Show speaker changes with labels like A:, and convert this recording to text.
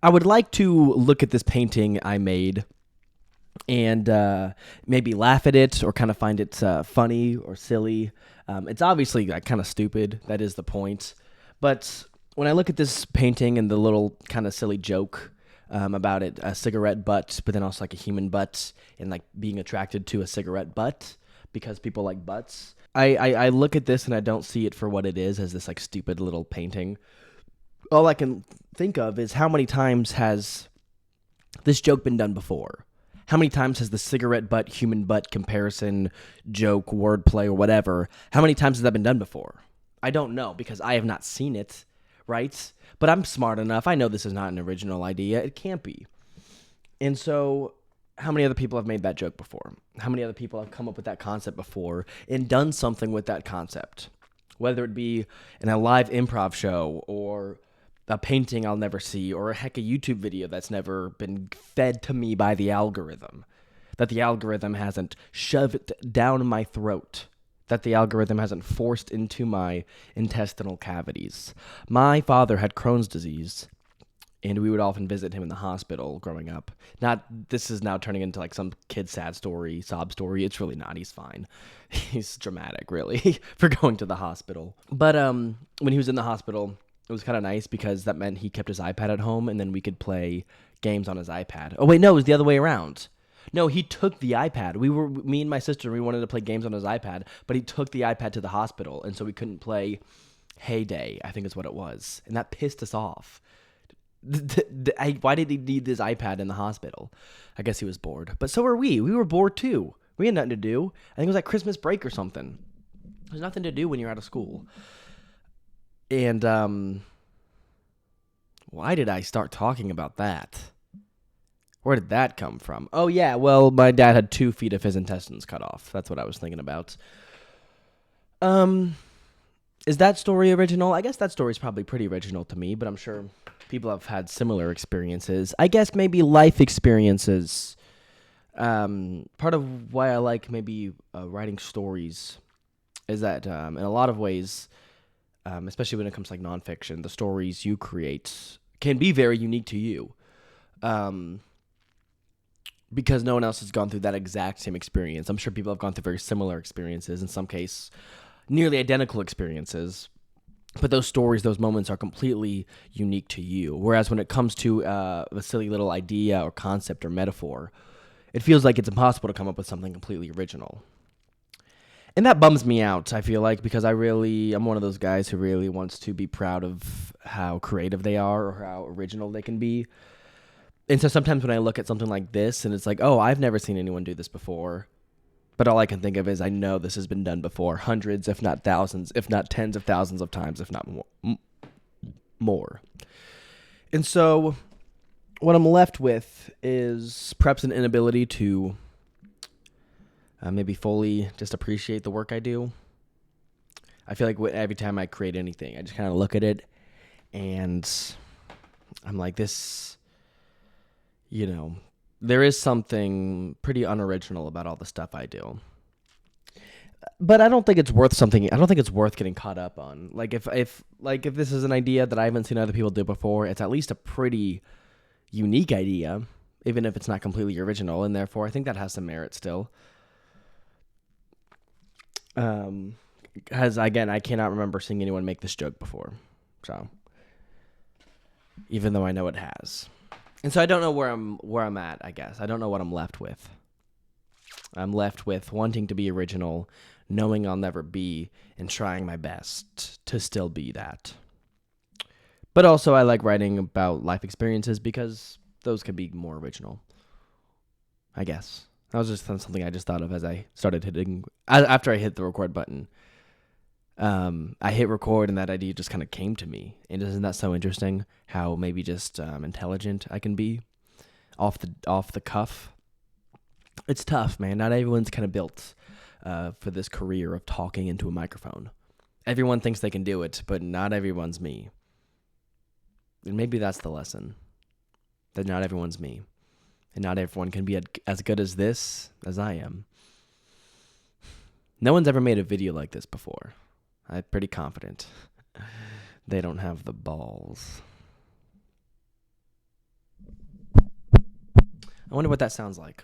A: I would like to look at this painting I made and maybe laugh at it or kind of find it funny or silly. It's obviously like, kind of stupid. That is the point. But when I look at this painting and the little kind of silly joke about it, a cigarette butt, but then also like a human butt, and like being attracted to a cigarette butt because people like butts. I look at this and I don't see it for what it is, as this like stupid little painting. All I can think of is how many times has this joke been done before? How many times has the cigarette butt, human butt comparison, joke, wordplay, or whatever, how many times has that been done before? I don't know because I have not seen it, right? But I'm smart enough. I know this is not an original idea. It can't be. And so, how many other people have made that joke before? How many other people have come up with that concept before and done something with that concept? Whether it be in a live improv show or a painting I'll never see, or a heck a YouTube video that's never been fed to me by the algorithm, that the algorithm hasn't shoved down my throat, that the algorithm hasn't forced into my intestinal cavities. My father had Crohn's disease, and we would often visit him in the hospital growing up. Not this is now turning into like some kid sad story, sob story. It's really not. He's fine. He's dramatic, really, for going to the hospital. But when he was in the hospital, it was kind of nice because that meant he kept his iPad at home, and then we could play games on his iPad. Oh wait, no, it was the other way around. No, he took the iPad. Me and my sister, we wanted to play games on his iPad, but he took the iPad to the hospital, and so we couldn't play Heyday, I think is what it was, and that pissed us off. Why did he need this iPad in the hospital? I guess he was bored. But so were we. We were bored too. We had nothing to do. I think it was like Christmas break or something. There's nothing to do when you're out of school. And why did I start talking about that? Where did that come from? Oh yeah, well, my dad had 2 feet of his intestines cut off. That's what I was thinking about. Um, is that story original? I guess that story is probably pretty original to me, but I'm sure people have had similar experiences. I guess maybe life experiences. Part of why I like maybe writing stories is that in a lot of ways, especially when it comes to like nonfiction, the stories you create can be very unique to you. Um, because no one else has gone through that exact same experience. I'm sure people have gone through very similar experiences, in some case, nearly identical experiences. But those stories, those moments are completely unique to you. Whereas when it comes to a silly little idea or concept or metaphor, it feels like it's impossible to come up with something completely original. And that bums me out, I feel like, because I'm one of those guys who really wants to be proud of how creative they are or how original they can be. And so sometimes when I look at something like this and it's like, oh, I've never seen anyone do this before. But all I can think of is I know this has been done before hundreds, if not thousands, if not tens of thousands of times, if not more. And so what I'm left with is perhaps an inability to maybe fully just appreciate the work I do. I feel like every time I create anything, I just kind of look at it and I'm like, there is something pretty unoriginal about all the stuff I do. But I don't think it's worth something. I don't think it's worth getting caught up on. Like if this is an idea that I haven't seen other people do before, it's at least a pretty unique idea, even if it's not completely original, and therefore I think that has some merit still. Because again, I cannot remember seeing anyone make this joke before. So, even though I know it has. And so I don't know where I'm at, I guess. I don't know what I'm left with. I'm left with wanting to be original, knowing I'll never be, and trying my best to still be that. But also I like writing about life experiences because those can be more original. I guess. That was just something I just thought of as I started after I hit the record button. I hit record and that idea just kind of came to me. And isn't that so interesting how maybe just intelligent I can be off the cuff? It's tough, man. Not everyone's kind of built for this career of talking into a microphone. Everyone thinks they can do it, but not everyone's me. And maybe that's the lesson. That not everyone's me. And not everyone can be as good as this as I am. No one's ever made a video like this before. I'm pretty confident. They don't have the balls. wonder what that sounds like.